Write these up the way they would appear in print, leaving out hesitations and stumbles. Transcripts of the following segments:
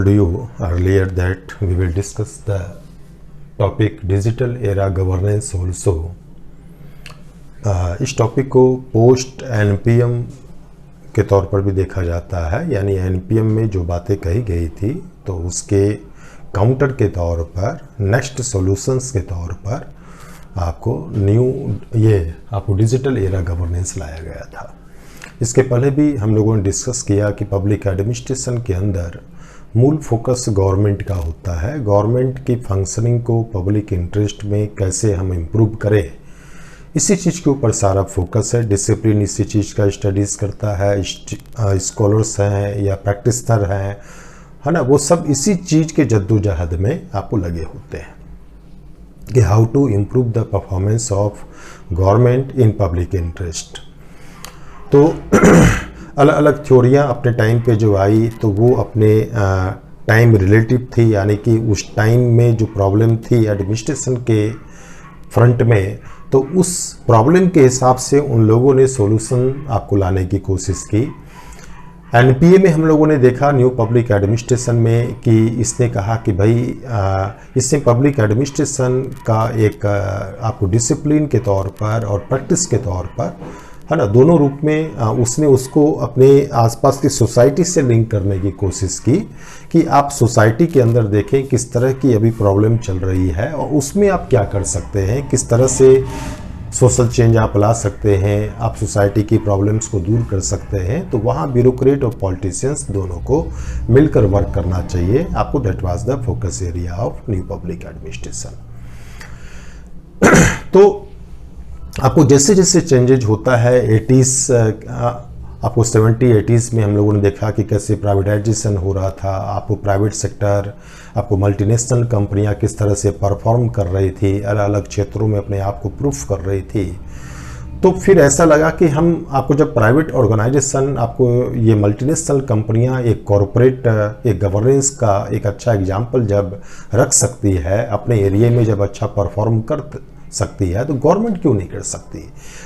told you earlier that we will discuss the topic digital era governance also. इस topic को post NPM के तौर पर भी देखा जाता है, यानी एनपीएम में जो बातें कही गई थी तो उसके काउंटर के तौर पर, नेक्स्ट सॉल्यूशंस के तौर पर आपको डिजिटल एरा गवर्नेंस लाया गया था। इसके पहले भी हम लोगों ने डिस्कस किया कि पब्लिक एडमिनिस्ट्रेशन के अंदर मूल फोकस गवर्नमेंट का होता है। गवर्नमेंट की फंक्शनिंग को पब्लिक इंटरेस्ट में कैसे हम इम्प्रूव करें, इसी चीज़ के ऊपर सारा फोकस है। डिसिप्लिन इसी चीज़ का स्टडीज़ करता है, स्कॉलर्स हैं या प्रैक्टिशनर हैं, है ना, वो सब इसी चीज़ के जद्दोजहद में आपको लगे होते हैं कि how to improve the performance of government in public interest. तो अलग अलग थ्योरियाँ अपने टाइम पे जो आई तो वो अपने टाइम रिलेटिव थी, यानी कि उस टाइम में जो प्रॉब्लम थी एडमिनिस्ट्रेशन के फ्रंट में, तो उस प्रॉब्लम के हिसाब से उन लोगों ने सॉल्यूशन आपको लाने की कोशिश की। एनपीए में हम लोगों ने देखा न्यू पब्लिक एडमिनिस्ट्रेशन में कि इसने कहा कि भाई इससे पब्लिक एडमिनिस्ट्रेशन का एक आपको डिसिप्लिन के तौर पर और प्रैक्टिस के तौर पर, है ना, दोनों रूप में उसने उसको अपने आसपास की सोसाइटी से लिंक करने की कोशिश की कि आप सोसाइटी के अंदर देखें किस तरह की अभी प्रॉब्लम चल रही है और उसमें आप क्या कर सकते हैं, किस तरह से सोशल चेंज आप ला सकते हैं, आप सोसाइटी की प्रॉब्लम्स को दूर कर सकते हैं। तो वहाँ ब्यूरोक्रेट और पॉलिटिशियंस दोनों को मिलकर वर्क करना चाहिए आपको। That was the focus area of new public administration. तो आपको जैसे जैसे चेंजेज होता है 80s, आपको 70-80s में हम लोगों ने देखा कि कैसे प्राइवेटाइजेशन हो रहा था। आपको प्राइवेट सेक्टर, आपको मल्टीनेशनल कंपनियां किस तरह से परफॉर्म कर रही थी, अलग अलग क्षेत्रों में अपने आप को प्रूफ कर रही थी। तो फिर ऐसा लगा कि हम आपको जब प्राइवेट ऑर्गेनाइजेशन, आपको ये मल्टीनेशनल कंपनियां एक कॉरपोरेट एक गवर्नेंस का एक अच्छा एग्जाम्पल जब रख सकती है, अपने एरिया में जब अच्छा परफॉर्म कर सकती है, तो गवर्नमेंट क्यों नहीं कर सकती,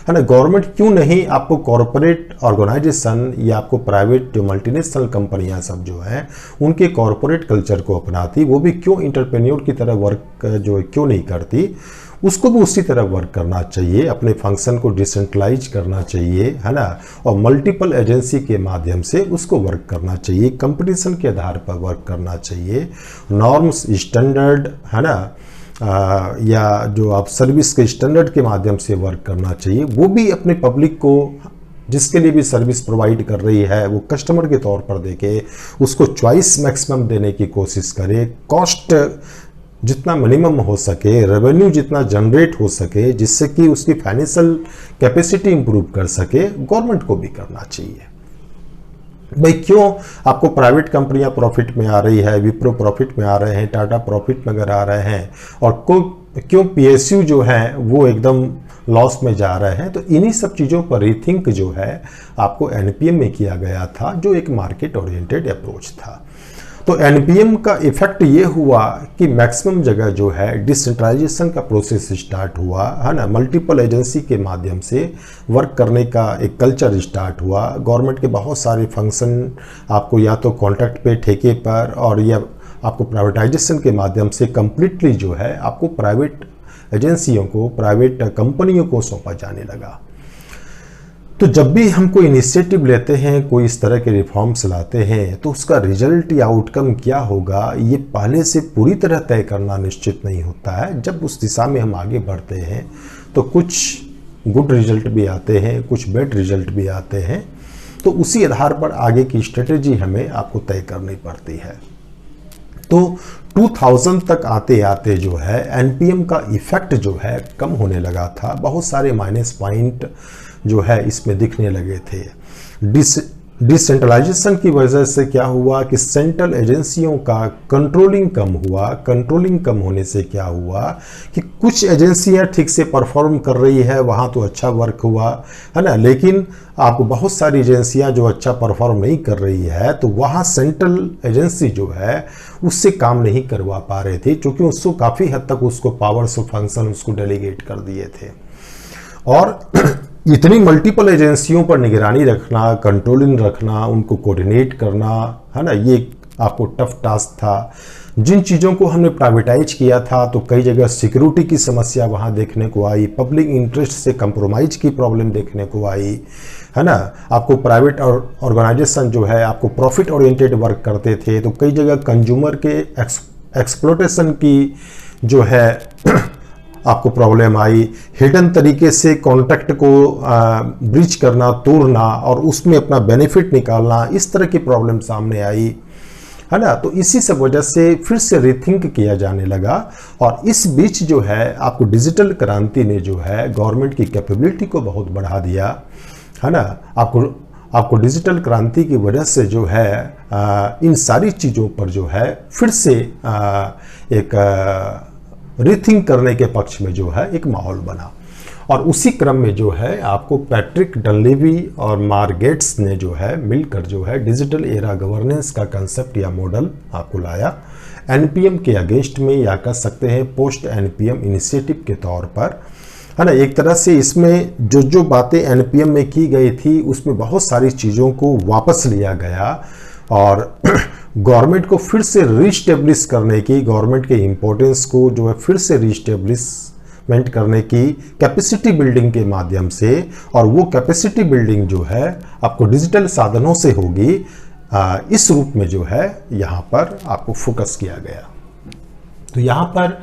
है ना। गवर्नमेंट क्यों नहीं आपको कॉरपोरेट ऑर्गेनाइजेशन या आपको प्राइवेट जो मल्टीनेशनल कंपनियां सब जो हैं उनके कॉरपोरेट कल्चर को अपनाती, वो भी क्यों इंटरप्रेन्योर की तरह वर्क जो है क्यों नहीं करती। उसको भी उसी तरह वर्क करना चाहिए, अपने फंक्शन को डिसेंट्रलाइज करना चाहिए, है ना, और मल्टीपल एजेंसी के माध्यम से उसको वर्क करना चाहिए, कंपटीशन के आधार पर वर्क करना चाहिए, नॉर्म्स स्टैंडर्ड, है ना, या जो आप सर्विस के स्टैंडर्ड के माध्यम से वर्क करना चाहिए। वो भी अपने पब्लिक को जिसके लिए भी सर्विस प्रोवाइड कर रही है वो कस्टमर के तौर पर देखे, उसको चॉइस मैक्सिमम देने की कोशिश करे, कॉस्ट जितना मिनिमम हो सके, रेवेन्यू जितना जनरेट हो सके, जिससे कि उसकी फाइनेंशियल कैपेसिटी इंप्रूव कर सके, गवर्नमेंट को भी करना चाहिए। भाई क्यों आपको प्राइवेट कंपनियां प्रॉफिट में आ रही है, विप्रो प्रॉफिट में आ रहे हैं, टाटा प्रॉफिट में अगर आ रहे हैं, और क्यों पीएसयू जो है वो एकदम लॉस में जा रहे हैं। तो इन्हीं सब चीज़ों पर रीथिंक जो है आपको एनपीएम में किया गया था, जो एक मार्केट ओरिएंटेड अप्रोच था। तो एनपीएम का इफेक्ट ये हुआ कि मैक्सिमम जगह जो है डिसेंट्रलाइजेशन का प्रोसेस स्टार्ट हुआ, है ना, मल्टीपल एजेंसी के माध्यम से वर्क करने का एक कल्चर स्टार्ट हुआ। गवर्नमेंट के बहुत सारे फंक्शन आपको या तो कॉन्ट्रैक्ट पे, ठेके पर, और या आपको प्राइवेटाइजेशन के माध्यम से कंप्लीटली जो है आपको प्राइवेट एजेंसियों को, प्राइवेट कंपनियों को सौंपा जाने लगा। तो जब भी हम कोई इनिशिएटिव लेते हैं, कोई इस तरह के रिफॉर्म्स लाते हैं, तो उसका रिजल्ट या आउटकम क्या होगा ये पहले से पूरी तरह तय करना निश्चित नहीं होता है। जब उस दिशा में हम आगे बढ़ते हैं तो कुछ गुड रिजल्ट भी आते हैं, कुछ बैड रिजल्ट भी आते हैं। तो उसी आधार पर आगे की स्ट्रेटेजी हमें आपको तय करनी पड़ती है। तो 2000 तक आते आते जो है एनपीएम का इफेक्ट जो है कम होने लगा था। बहुत सारे माइनस पॉइंट जो है इसमें दिखने लगे थे। डिसेंट्रलाइजेशन की वजह से क्या हुआ कि सेंट्रल एजेंसियों का कंट्रोलिंग कम हुआ। कंट्रोलिंग कम होने से क्या हुआ कि कुछ एजेंसियां ठीक से परफॉर्म कर रही है, वहां तो अच्छा वर्क हुआ, है ना, लेकिन आपको बहुत सारी एजेंसियां जो अच्छा परफॉर्म नहीं कर रही है, तो वहां सेंट्रल एजेंसी जो है उससे काम नहीं करवा पा रहे थे, क्योंकि उसको काफ़ी हद तक उसको पावर्स और फंक्शन उसको डेलीगेट कर दिए थे। और इतनी मल्टीपल एजेंसियों पर निगरानी रखना, कंट्रोलिंग रखना, उनको कोऑर्डिनेट करना, है ना, ये आपको टफ टास्क था। जिन चीज़ों को हमने प्राइवेटाइज किया था तो कई जगह सिक्योरिटी की समस्या वहाँ देखने को आई, पब्लिक इंटरेस्ट से कंप्रोमाइज की प्रॉब्लम देखने को आई, है ना। आपको प्राइवेट और ऑर्गेनाइजेशन जो है आपको प्रॉफिट ओरिएंटेड वर्क करते थे, तो कई जगह कंज्यूमर के एक्सप्लोटेशन की जो है आपको प्रॉब्लम आई। हिडन तरीके से कॉन्ट्रैक्ट को ब्रीच करना, तोड़ना और उसमें अपना बेनिफिट निकालना, इस तरह की प्रॉब्लम सामने आई, है ना। तो इसी सब वजह से फिर से रीथिंक किया जाने लगा और इस बीच जो है आपको डिजिटल क्रांति ने जो है गवर्नमेंट की कैपेबिलिटी को बहुत बढ़ा दिया, है ना। आपको डिजिटल क्रांति की वजह से जो है इन सारी चीज़ों पर जो है फिर से एक रीथिंक करने के पक्ष में जो है एक माहौल बना। और उसी क्रम में जो है आपको पैट्रिक डनलीवी और मार्क गेट्स ने जो है मिलकर जो है डिजिटल एरा गवर्नेंस का कंसेप्ट या मॉडल आपको लाया, एनपीएम के अगेंस्ट में, या कह सकते हैं पोस्ट एनपीएम इनिशिएटिव के तौर पर, है ना। एक तरह से इसमें जो बातें एनपीएम में की गई थी उसमें बहुत सारी चीज़ों को वापस लिया गया और गवर्नमेंट को फिर से रीस्टेब्लिश करने की, गवर्नमेंट के इम्पोर्टेंस को जो है फिर से रीस्टेब्लिशमेंट करने की कैपेसिटी बिल्डिंग के माध्यम से, और वो कैपेसिटी बिल्डिंग जो है आपको डिजिटल साधनों से होगी, इस रूप में जो है यहाँ पर आपको फोकस किया गया। तो यहाँ पर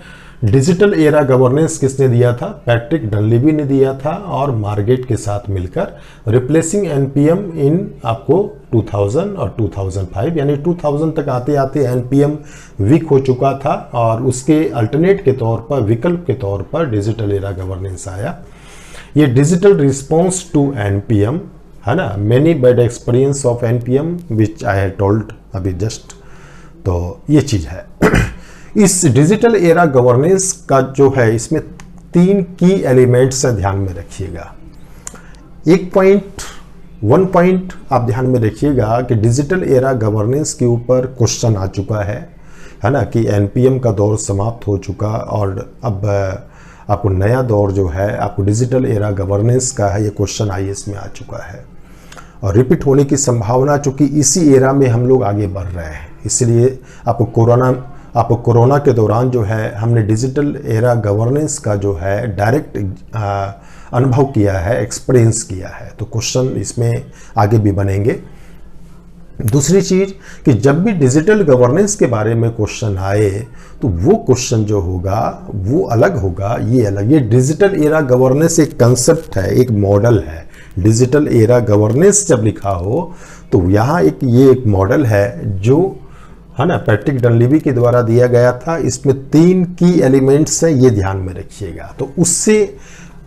डिजिटल एरा गवर्नेंस किसने दिया था? पैट्रिक डनलीवी ने दिया था और मार्गेट के साथ मिलकर, रिप्लेसिंग एनपीएम इन आपको 2000 और 2005, यानी 2000 तक आते आते एनपीएम वीक हो चुका था और उसके अल्टरनेट के तौर पर, विकल्प के तौर पर डिजिटल एरा गवर्नेंस आया। ये डिजिटल रिस्पॉन्स टू एनपीएम, है ना, many bad experience of NPM which I have told अभी जस्ट, तो ये चीज़ है। इस डिजिटल एरा गवर्नेंस का जो है इसमें 3 की एलिमेंट्स ध्यान में रखिएगा। वन पॉइंट आप ध्यान में रखिएगा कि डिजिटल एरा गवर्नेंस के ऊपर क्वेश्चन आ चुका है ना, कि एनपीएम का दौर समाप्त हो चुका और अब आपको नया दौर जो है आपको डिजिटल एरा गवर्नेंस का है, ये क्वेश्चन आईएएस में आ चुका है और रिपीट होने की संभावना, चूंकि इसी एरा में हम लोग आगे बढ़ रहे हैं, इसलिए आपको कोरोना के दौरान जो है हमने डिजिटल एरा गवर्नेंस का जो है डायरेक्ट अनुभव किया है, एक्सपीरियंस किया है, तो क्वेश्चन इसमें आगे भी बनेंगे। दूसरी चीज़ कि जब भी डिजिटल गवर्नेंस के बारे में क्वेश्चन आए तो वो क्वेश्चन जो होगा वो अलग होगा, ये अलग। ये डिजिटल एरा गवर्नेंस एक कंसेप्ट है, एक मॉडल है। डिजिटल एरा गवर्नेंस जब लिखा हो तो यहाँ ये एक मॉडल है जो, है ना, पैट्रिक डनलीवी के द्वारा दिया गया था। इसमें 3 की एलिमेंट्स हैं, ये ध्यान में रखिएगा। तो उससे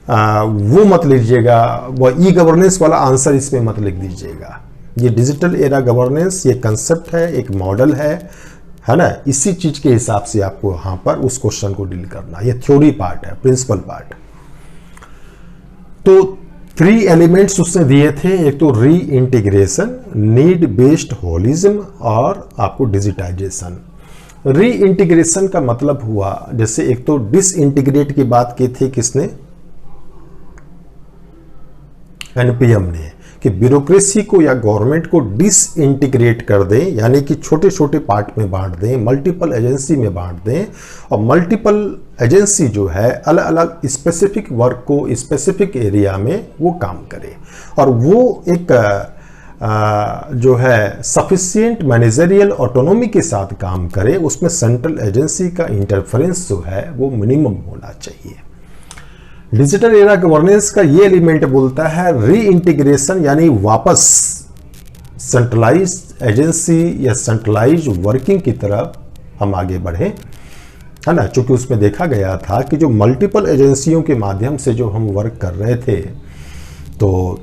वो मत लीजिएगा, वो ई गवर्नेंस वाला आंसर इसमें मत लिख दीजिएगा। ये डिजिटल एरा गवर्नेंस ये कंसेप्ट है, एक मॉडल है ना। इसी चीज के हिसाब से आपको यहाँ पर उस क्वेश्चन को डील करना, ये थ्योरी पार्ट है, प्रिंसिपल पार्ट। तो 3 एलिमेंट्स उसने दिए थे, एक तो री इंटीग्रेशन, नीड बेस्ड होलिज्म और आपको डिजिटाइजेशन। री इंटीग्रेशन का मतलब हुआ, जैसे एक तो डिसइंटीग्रेट की बात की थी किसने? एनपीएम ने, कि ब्यूरोक्रेसी को या गवर्नमेंट को डिसइंटीग्रेट कर दें, यानी कि छोटे छोटे पार्ट में बांट दें, मल्टीपल एजेंसी में बांट दें और मल्टीपल एजेंसी जो है अलग अलग स्पेसिफिक वर्क को स्पेसिफिक एरिया में वो काम करे और वो एक जो है सफिशिएंट मैनेजरियल ऑटोनोमी के साथ काम करे। उसमें सेंट्रल एजेंसी का इंटरफेरेंस जो है वो मिनिमम होना चाहिए। डिजिटल एरा गवर्नेंस का ये एलिमेंट बोलता है री इंटीग्रेशन, यानी वापस सेंट्रलाइज्ड एजेंसी या सेंट्रलाइज्ड वर्किंग की तरफ हम आगे बढ़े, है ना। चूंकि उसमें देखा गया था कि जो मल्टीपल एजेंसियों के माध्यम से जो हम वर्क कर रहे थे तो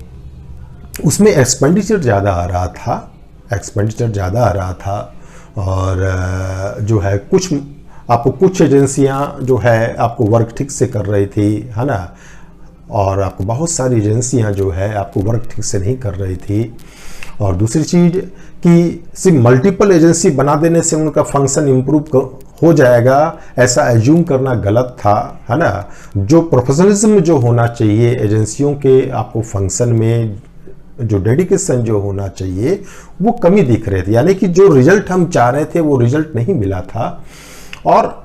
उसमें एक्सपेंडिचर ज़्यादा आ रहा था और जो है कुछ एजेंसियां जो है आपको वर्क ठीक से कर रही थी, है ना, और आपको बहुत सारी एजेंसियां जो है आपको वर्क ठीक से नहीं कर रही थी। और दूसरी चीज़ कि सिर्फ मल्टीपल एजेंसी बना देने से उनका फंक्शन इम्प्रूव हो जाएगा, ऐसा एज्यूम करना गलत था, है ना। जो प्रोफेशनलिज्म जो होना चाहिए एजेंसियों के आपको फंक्शन में, जो डेडिकेशन जो होना चाहिए वो कमी दिख रही थी, यानी कि जो रिजल्ट हम चाह रहे थे वो रिजल्ट नहीं मिला था। और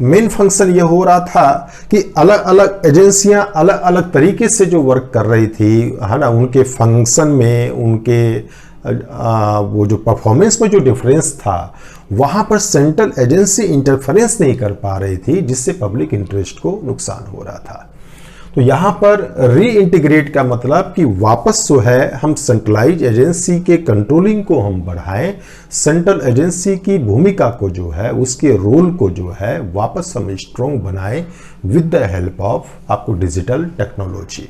मेन फंक्शन ये हो रहा था कि अलग अलग एजेंसियां अलग अलग तरीके से जो वर्क कर रही थी, है ना, उनके फंक्शन में, उनके वो जो परफॉर्मेंस में जो डिफरेंस था, वहां पर सेंट्रल एजेंसी इंटरफेरेंस नहीं कर पा रही थी, जिससे पब्लिक इंटरेस्ट को नुकसान हो रहा था। तो यहां पर रीइंटीग्रेट का मतलब कि वापस जो है हम सेंट्रलाइज एजेंसी के कंट्रोलिंग को हम बढ़ाएं, सेंट्रल एजेंसी की भूमिका को जो है, उसके रोल को जो है वापस हम स्ट्रॉन्ग बनाएं विद द हेल्प ऑफ आपको डिजिटल टेक्नोलॉजी,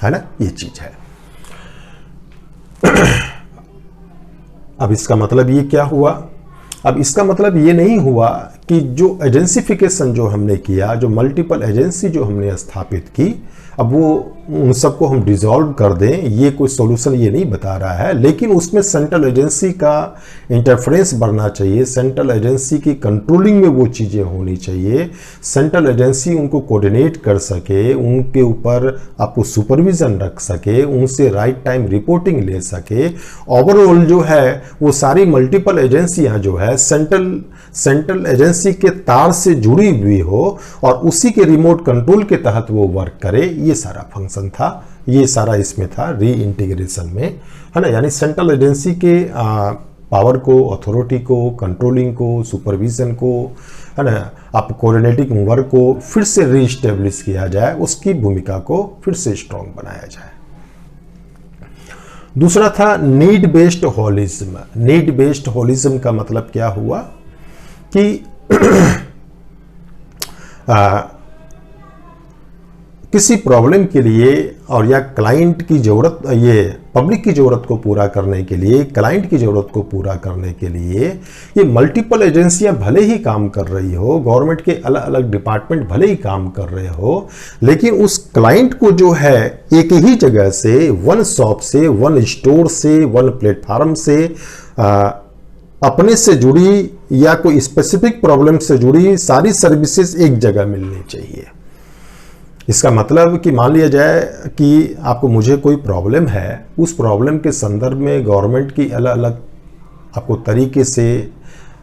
है ना, ये चीज है। अब इसका मतलब ये क्या हुआ? अब इसका मतलब ये नहीं हुआ कि जो एजेंसिफिकेशन जो हमने किया, जो मल्टीपल एजेंसी जो हमने स्थापित की, अब वो उन सबको हम डिसॉल्व कर दें, ये कोई सॉल्यूशन ये नहीं बता रहा है। लेकिन उसमें सेंट्रल एजेंसी का इंटरफेरेंस बढ़ना चाहिए, सेंट्रल एजेंसी की कंट्रोलिंग में वो चीज़ें होनी चाहिए, सेंट्रल एजेंसी उनको कोऑर्डिनेट कर सके, उनके ऊपर आपको सुपरविजन रख सके, उनसे राइट टाइम रिपोर्टिंग ले सके। ओवरऑल जो है वो सारी मल्टीपल एजेंसियां जो है सेंट्रल एजेंसी के तार से जुड़ी हुई हो और उसी के रिमोट कंट्रोल के तहत वो वर्क करे। ये सारा फंक्शन था, ये सारा इसमें था रीइंटीग्रेशन में, है ना। यानी सेंट्रल एजेंसी के पावर को, अथॉरिटी को, कंट्रोलिंग को, सुपरविजन को, है ना, आप कोऑर्डिनेटिंग वर्क को फिर से रीस्टेब्लिश किया जाए, उसकी भूमिका को फिर से स्ट्रॉन्ग बनाया जाए। दूसरा था need based holism. Need based holism का मतलब क्या हुआ कि किसी प्रॉब्लम के लिए और या क्लाइंट की जरूरत, ये पब्लिक की जरूरत को पूरा करने के लिए, क्लाइंट की जरूरत को पूरा करने के लिए ये मल्टीपल एजेंसियां भले ही काम कर रही हो, गवर्नमेंट के अलग अलग डिपार्टमेंट भले ही काम कर रहे हो, लेकिन उस क्लाइंट को जो है एक ही जगह से, वन शॉप से, वन स्टोर से, वन प्लेटफॉर्म से, अपने से जुड़ी या कोई स्पेसिफिक प्रॉब्लम से जुड़ी सारी सर्विसेज एक जगह मिलनी चाहिए। इसका मतलब कि मान लिया जाए कि आपको, मुझे कोई प्रॉब्लम है, उस प्रॉब्लम के संदर्भ में गवर्नमेंट की अलग अलग आपको तरीके से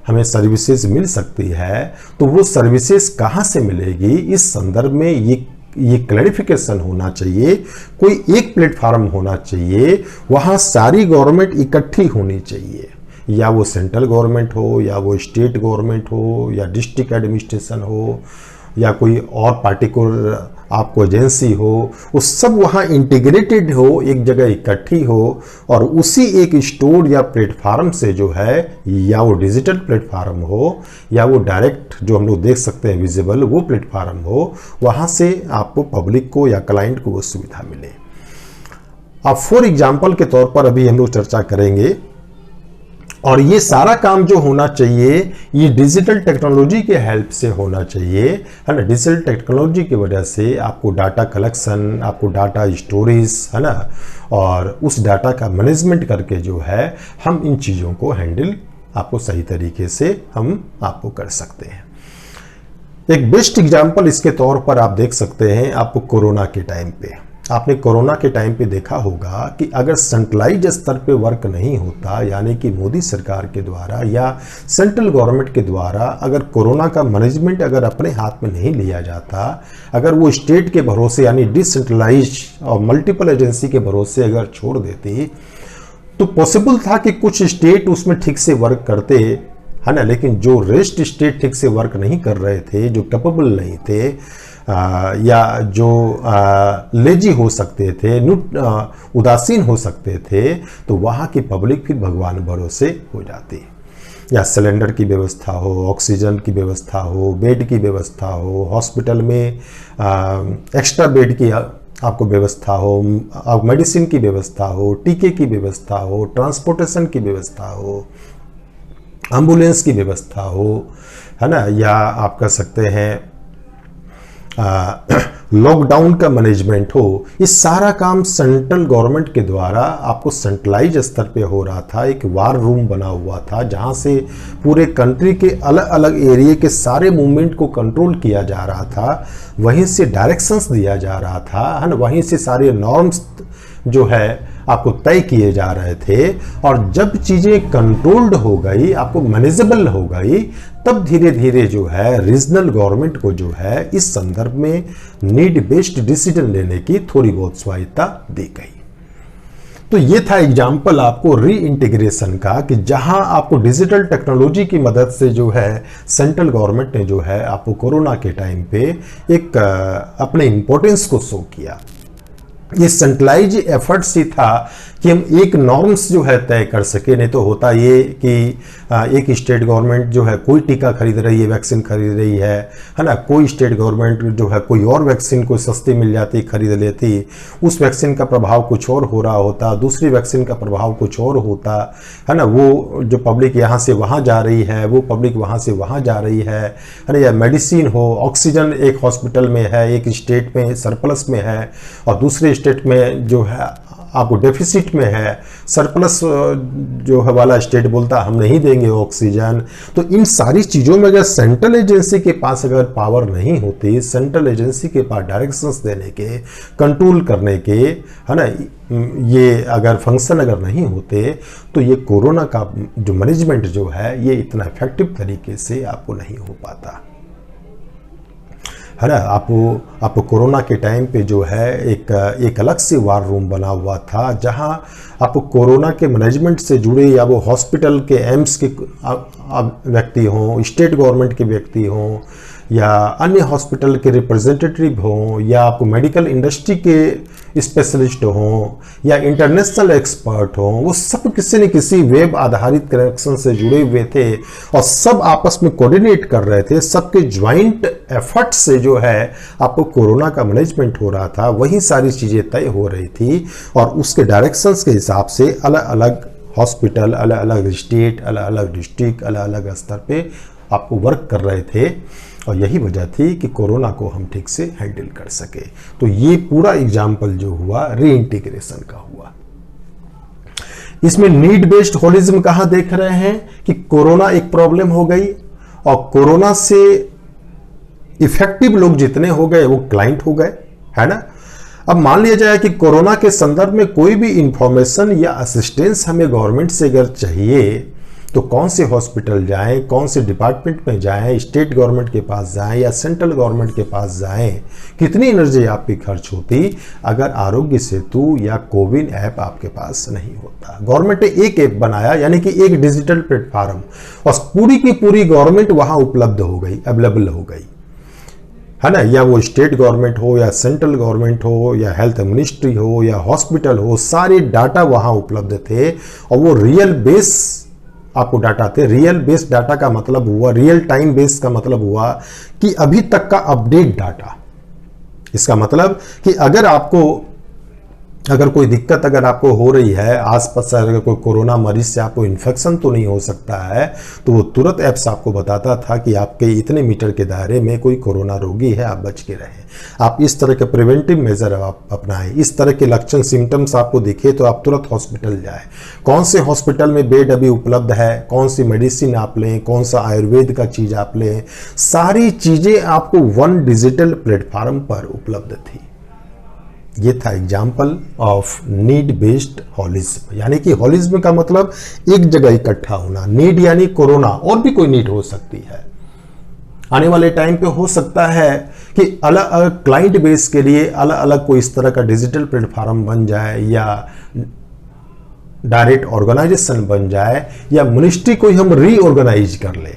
हमें सर्विसेज मिल सकती है, तो वो सर्विसेज कहाँ से मिलेगी, इस संदर्भ में ये क्लैरिफिकेशन होना चाहिए। कोई एक प्लेटफॉर्म होना चाहिए, वहाँ सारी गवर्नमेंट इकट्ठी होनी चाहिए, या वो सेंट्रल गवर्नमेंट हो, या वो स्टेट गवर्नमेंट हो, या डिस्ट्रिक्ट एडमिनिस्ट्रेशन हो, या कोई और पार्टिकुलर आपको एजेंसी हो, वो सब वहाँ इंटीग्रेटेड हो, एक जगह इकट्ठी हो, और उसी एक स्टोर या प्लेटफार्म से जो है, या वो डिजिटल प्लेटफार्म हो या वो डायरेक्ट जो हम लोग देख सकते हैं विजिबल वो प्लेटफार्म हो, वहाँ से आपको पब्लिक को या क्लाइंट को वो सुविधा मिले। अब फॉर एग्जाम्पल के तौर पर अभी हम लोग चर्चा करेंगे, और ये सारा काम जो होना चाहिए ये डिजिटल टेक्नोलॉजी के हेल्प से होना चाहिए, है ना। डिजिटल टेक्नोलॉजी की वजह से आपको डाटा कलेक्शन, आपको डाटा स्टोरेज, है ना, और उस डाटा का मैनेजमेंट करके जो है हम इन चीज़ों को हैंडल आपको सही तरीके से हम आपको कर सकते हैं। एक बेस्ट एग्जाम्पल इसके तौर पर आप देख सकते हैं, आपको कोरोना के टाइम पे, आपने कोरोना के टाइम पे देखा होगा कि अगर सेंट्रलाइज स्तर पे वर्क नहीं होता, यानी कि मोदी सरकार के द्वारा या सेंट्रल गवर्नमेंट के द्वारा अगर कोरोना का मैनेजमेंट अगर अपने हाथ में नहीं लिया जाता, अगर वो स्टेट के भरोसे यानी डिसेंट्रलाइज और मल्टीपल एजेंसी के भरोसे अगर छोड़ देती, तो पॉसिबल था कि कुछ स्टेट उसमें ठीक से वर्क करते, है ना। लेकिन जो रेस्ट स्टेट ठीक से वर्क नहीं कर रहे थे, जो कैपेबल नहीं थे, या जो लेजी हो सकते थे, उदासीन हो सकते थे, तो वहाँ की पब्लिक फिर भगवान भरोसे हो जाती। या सिलेंडर की व्यवस्था हो, ऑक्सीजन की व्यवस्था हो, बेड की व्यवस्था हो, हॉस्पिटल में एक्स्ट्रा बेड की आपको व्यवस्था हो, मेडिसिन की व्यवस्था हो, टीके की व्यवस्था हो, ट्रांसपोर्टेशन की व्यवस्था हो, एम्बुलेंस की व्यवस्था हो, है ना, या आप कह सकते हैं लॉकडाउन का मैनेजमेंट हो, ये सारा काम सेंट्रल गवर्नमेंट के द्वारा आपको सेंट्रलाइज स्तर पे हो रहा था। एक वार रूम बना हुआ था जहां से पूरे कंट्री के अलग अलग एरिया के सारे मूवमेंट को कंट्रोल किया जा रहा था, वहीं से डायरेक्शंस दिया जा रहा था, है ना, वहीं से सारे नॉर्म्स जो है आपको तय किए जा रहे थे। और जब चीजें कंट्रोल्ड हो गई, आपको मैनेजेबल हो गई, तब धीरे धीरे जो है रीजनल गवर्नमेंट को जो है इस संदर्भ में नीड बेस्ड डिसीजन लेने की थोड़ी बहुत स्वायत्ता दी गई। तो ये था एग्जाम्पल आपको री इंटीग्रेशन का, कि जहां आपको डिजिटल टेक्नोलॉजी की मदद से जो है सेंट्रल गवर्नमेंट ने जो है आपको कोरोना के टाइम पे एक अपने इंपॉर्टेंस को शो किया। ये सेंट्रलाइज एफर्ट्स ही था कि हम एक नॉर्म्स जो है तय कर सके। नहीं तो होता ये कि एक स्टेट गवर्नमेंट जो है कोई टीका खरीद रही है, वैक्सीन खरीद रही है ना, कोई स्टेट गवर्नमेंट जो है कोई और वैक्सीन को सस्ती मिल जाती खरीद लेती, उस वैक्सीन का प्रभाव कुछ और हो रहा होता, दूसरी वैक्सीन का प्रभाव कुछ और होता, है ना। वो जो पब्लिक यहाँ से वहाँ जा रही है, वो पब्लिक वहाँ से वहाँ जा रही है ना। या मेडिसिन हो, ऑक्सीजन एक हॉस्पिटल में है, एक स्टेट में सरप्लस में है और दूसरे स्टेट में जो है आपको डेफिसिट में है, सरप्लस जो है वाला स्टेट बोलता हम नहीं देंगे ऑक्सीजन। तो इन सारी चीज़ों में अगर सेंट्रल एजेंसी के पास अगर पावर नहीं होती, सेंट्रल एजेंसी के पास डायरेक्शंस देने के, कंट्रोल करने के, है ना, ये अगर फंक्शन अगर नहीं होते तो ये कोरोना का जो मैनेजमेंट जो है ये इतना इफेक्टिव तरीके से आपको नहीं हो पाता, है ना। आपको कोरोना के टाइम पे जो है एक अलग से वार रूम बना हुआ था, जहां आपको कोरोना के मैनेजमेंट से जुड़े, या वो हॉस्पिटल के एम्स के व्यक्ति हों, स्टेट गवर्नमेंट के व्यक्ति हों, या अन्य हॉस्पिटल के रिप्रेजेंटेटिव हों, या आपको मेडिकल इंडस्ट्री के स्पेशलिस्ट हों, या इंटरनेशनल एक्सपर्ट हों, वो सब किसी न किसी वेब आधारित कनेक्शन से जुड़े हुए थे और सब आपस में कोऑर्डिनेट कर रहे थे। सबके ज्वाइंट एफर्ट से जो है आपको कोरोना का मैनेजमेंट हो रहा था, वही सारी चीज़ें तय हो रही थी और उसके डायरेक्शंस के हिसाब से अलग अलग हॉस्पिटल, अलग अलग स्टेट, अलग अलग डिस्ट्रिक्ट, अलग अलग स्तर पे आपको वर्क कर रहे थे। और यही वजह थी कि कोरोना को हम ठीक से हैंडल कर सके। तो ये पूरा एग्जाम्पल जो हुआ रीइंटीग्रेशन का हुआ। इसमें नीड बेस्ड होलिज्म कहां देख रहे हैं कि कोरोना एक प्रॉब्लम हो गई और कोरोना से इफेक्टिव लोग जितने हो गए वो क्लाइंट हो गए, है ना। अब मान लिया जाए कि कोरोना के संदर्भ में कोई भी इंफॉर्मेशन या असिस्टेंस हमें गवर्नमेंट से अगर चाहिए तो कौन से हॉस्पिटल जाएं, कौन से डिपार्टमेंट में जाएं, स्टेट गवर्नमेंट के पास जाएं या सेंट्रल गवर्नमेंट के पास जाएं, कितनी एनर्जी आपकी खर्च होती अगर आरोग्य सेतु या कोविन ऐप आपके पास नहीं होता। गवर्नमेंट ने एक ऐप बनाया, यानी कि एक डिजिटल प्लेटफॉर्म, और पूरी की पूरी गवर्नमेंट वहां उपलब्ध हो गई, अवेलेबल हो गई, है ना। या वो स्टेट गवर्नमेंट हो या सेंट्रल गवर्नमेंट हो या हेल्थ मिनिस्ट्री हो या हॉस्पिटल हो, सारे डाटा वहां उपलब्ध थे और वो रियल बेस आपको डाटा थे। रियल बेस डाटा का मतलब हुआ, रियल टाइम बेस का मतलब हुआ कि अभी तक का अपडेट डाटा। इसका मतलब कि अगर कोई दिक्कत अगर आपको हो रही है, आसपास अगर कोई कोरोना मरीज से आपको इन्फेक्शन तो नहीं हो सकता है, तो वो तुरंत ऐप्स आपको बताता था कि आपके इतने मीटर के दायरे में कोई कोरोना रोगी है, आप बच के रहें। आप इस तरह के प्रिवेंटिव मेजर आप अपनाएं। इस तरह के लक्षण सिम्टम्स आपको दिखे तो आप तुरंत हॉस्पिटल जाएं। कौन से हॉस्पिटल में बेड अभी उपलब्ध है, कौन सी मेडिसिन आप लें, कौन सा आयुर्वेद का चीज आप लें, सारी चीजें आपको वन डिजिटल प्लेटफॉर्म पर उपलब्ध थी। ये था एग्जाम्पल ऑफ नीड बेस्ड हॉलिज्म। यानी कि हॉलिज्म का मतलब एक जगह इकट्ठा होना। नीड यानी कोरोना, और भी कोई नीड हो सकती है। आने वाले टाइम पे हो सकता है कि अलग अलग क्लाइंट बेस के लिए अलग अलग कोई इस तरह का डिजिटल प्लेटफॉर्म बन जाए, या डायरेक्ट ऑर्गेनाइजेशन बन जाए, या मिनिस्ट्री को हम रीऑर्गेनाइज कर लें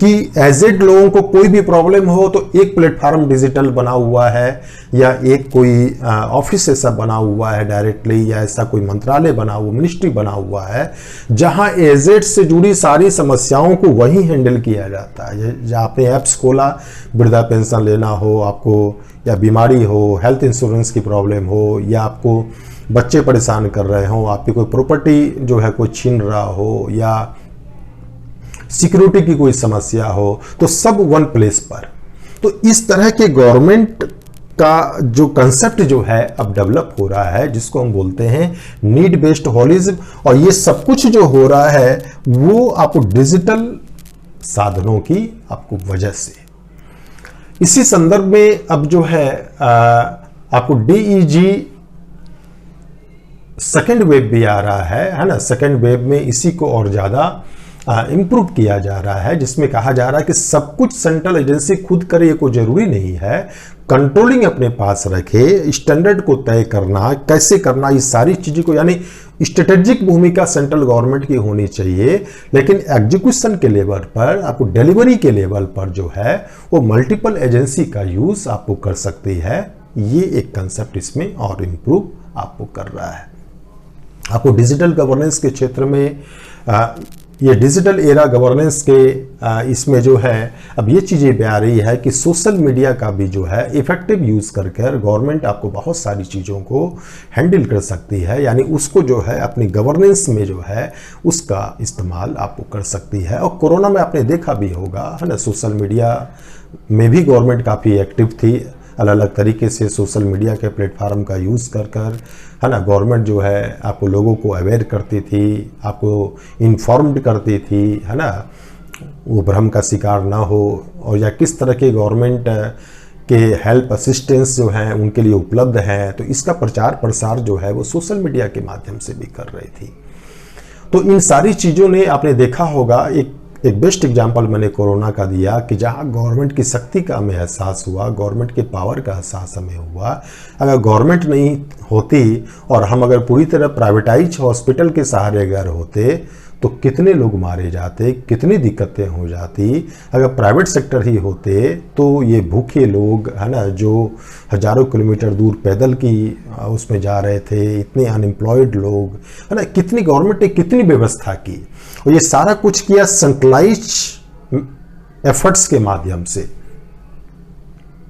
कि एजेड लोगों को कोई भी प्रॉब्लम हो तो एक प्लेटफॉर्म डिजिटल बना हुआ है, या एक कोई ऑफिस ऐसा बना हुआ है डायरेक्टली, या ऐसा कोई मंत्रालय बना हुआ, मिनिस्ट्री बना हुआ है, जहां एजेड से जुड़ी सारी समस्याओं को वहीं हैंडल किया जाता है। जहाँ आपने ऐप्स खोला, वृद्धा पेंशन लेना हो आपको, या बीमारी हो, हेल्थ इंश्योरेंस की प्रॉब्लम हो, या आपको बच्चे परेशान कर रहे हो, आपकी कोई प्रॉपर्टी जो है कोई छीन रहा हो, या सिक्योरिटी की कोई समस्या हो, तो सब वन प्लेस पर। तो इस तरह के गवर्नमेंट का जो कंसेप्ट जो है अब डेवलप हो रहा है, जिसको हम बोलते हैं नीड बेस्ड होलिज्म। और ये सब कुछ जो हो रहा है वो आपको डिजिटल साधनों की आपको वजह से। इसी संदर्भ में अब जो है आपको DEG सेकेंड वेव भी आ रहा है ना। सेकेंड वेव में इसी को और ज़्यादा इम्प्रूव किया जा रहा है, जिसमें कहा जा रहा है कि सब कुछ सेंट्रल एजेंसी खुद करे, ये कोई जरूरी नहीं है। कंट्रोलिंग अपने पास रखे, स्टैंडर्ड को तय करना, कैसे करना, ये सारी चीज़ों को, यानी स्ट्रेटेजिक भूमिका सेंट्रल गवर्नमेंट की होनी चाहिए। लेकिन एग्जीक्यूशन के लेवल पर, आपको डिलीवरी के लेवल पर जो है वो मल्टीपल एजेंसी का यूज़ आपको कर सकती है। ये एक कंसेप्ट इसमें और इम्प्रूव आपको कर रहा है। आपको डिजिटल गवर्नेंस के क्षेत्र में ये डिजिटल एरा गवर्नेंस के इसमें जो है अब ये चीज़ें भी आ रही है कि सोशल मीडिया का भी जो है इफेक्टिव यूज़ करके गवर्नमेंट आपको बहुत सारी चीज़ों को हैंडल कर सकती है, यानी उसको जो है अपनी गवर्नेंस में जो है उसका इस्तेमाल आपको कर सकती है। और कोरोना में आपने देखा भी होगा है ना, सोशल मीडिया में भी गवर्नमेंट काफ़ी एक्टिव थी, अलग अलग तरीके से सोशल मीडिया के प्लेटफार्म का यूज़ कर है ना गवर्नमेंट जो है आपको लोगों को अवेयर करती थी, आपको इन्फॉर्म्ड करती थी, है ना, वो भ्रम का शिकार ना हो, और या किस तरह के गवर्नमेंट के हेल्प असिस्टेंस जो हैं उनके लिए उपलब्ध हैं। तो इसका प्रचार प्रसार जो है वो सोशल मीडिया के माध्यम से भी कर रही थी। तो इन सारी चीज़ों ने आपने देखा होगा, एक बेस्ट एग्जांपल मैंने कोरोना का दिया कि जहां गवर्नमेंट की शक्ति का हमें एहसास हुआ, गवर्नमेंट के पावर का एहसास हमें हुआ। अगर गवर्नमेंट नहीं होती और हम अगर पूरी तरह प्राइवेटाइज हॉस्पिटल के सहारे अगर होते तो कितने लोग मारे जाते, कितनी दिक्कतें हो जाती। अगर प्राइवेट सेक्टर ही होते तो ये भूखे लोग है ना, जो हजारों किलोमीटर दूर पैदल की उसमें जा रहे थे, इतने अनएम्प्लॉयड लोग है ना, कितनी गवर्नमेंट ने कितनी व्यवस्था की, और ये सारा कुछ किया सेंट्रलाइज एफर्ट्स के माध्यम से।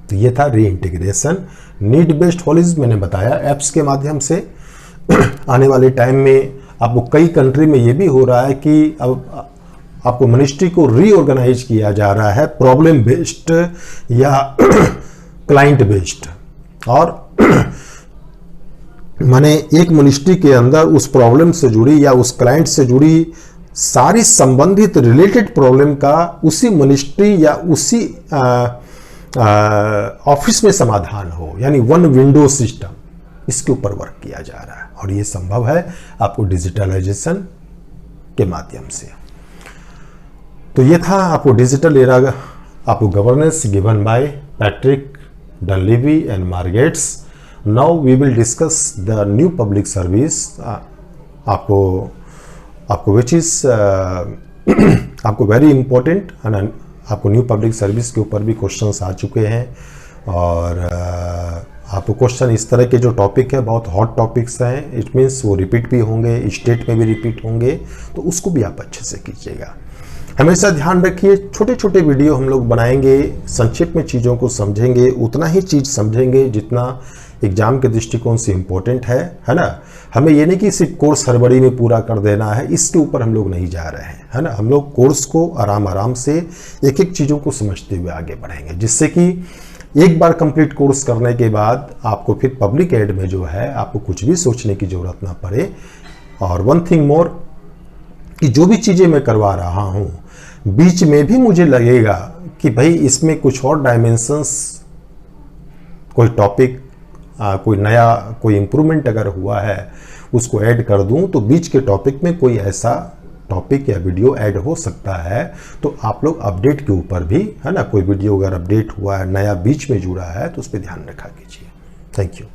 तो ये था रीइंटीग्रेशन। नीड बेस्ड होलिज्म मैंने बताया एप्स के माध्यम से। आने वाले टाइम में आपको कई कंट्री में ये भी हो रहा है कि अब आपको मिनिस्ट्री को रीऑर्गेनाइज किया जा रहा है, प्रॉब्लम बेस्ड या क्लाइंट बेस्ड। और माने एक मिनिस्ट्री के अंदर उस प्रॉब्लम से जुड़ी या उस क्लाइंट से जुड़ी सारी संबंधित रिलेटेड प्रॉब्लम का उसी मिनिस्ट्री या उसी ऑफिस में समाधान हो, यानी वन विंडो सिस्टम, इसके ऊपर वर्क किया जा रहा है। और ये संभव है आपको डिजिटलाइजेशन के माध्यम से। तो ये था आपको डिजिटल एरा आपको governance given by Patrick Dunleavy and Margetts. Now we will discuss the new public service आपको विच इज आपको वेरी इंपॉर्टेंट है ना। आपको न्यू पब्लिक सर्विस के ऊपर भी क्वेश्चंस आ चुके हैं, और आपको क्वेश्चन इस तरह के जो टॉपिक है बहुत हॉट टॉपिक्स हैं, इट मीन्स वो रिपीट भी होंगे, स्टेट में भी रिपीट होंगे, तो उसको भी आप अच्छे से कीजिएगा। हमेशा ध्यान रखिए, छोटे छोटे वीडियो हम लोग बनाएंगे, संक्षिप्त में चीज़ों को समझेंगे, उतना ही चीज़ समझेंगे जितना एग्जाम के दृष्टिकोण से इम्पोर्टेंट है ना। हमें ये नहीं कि सिर्फ कोर्स हड़बड़ी में पूरा कर देना है, इसके ऊपर हम लोग नहीं जा रहे हैं, है ना। हम लोग कोर्स को आराम आराम से एक एक चीज़ों को समझते हुए आगे बढ़ेंगे, जिससे कि एक बार कंप्लीट कोर्स करने के बाद आपको फिर पब्लिक एड में जो है आपको कुछ भी सोचने की ज़रूरत ना पड़े। और वन थिंग मोर कि जो भी चीज़ें मैं करवा रहा हूँ बीच में भी मुझे लगेगा कि भाई इसमें कुछ और डायमेंशंस, कोई टॉपिक, कोई नया कोई इम्प्रूवमेंट अगर हुआ है उसको ऐड कर दूं, तो बीच के टॉपिक में कोई ऐसा टॉपिक या वीडियो ऐड हो सकता है। तो आप लोग अपडेट के ऊपर भी है ना, कोई वीडियो अगर अपडेट हुआ है, नया बीच में जुड़ा है, तो उस पर ध्यान रखा कीजिए। Thank you.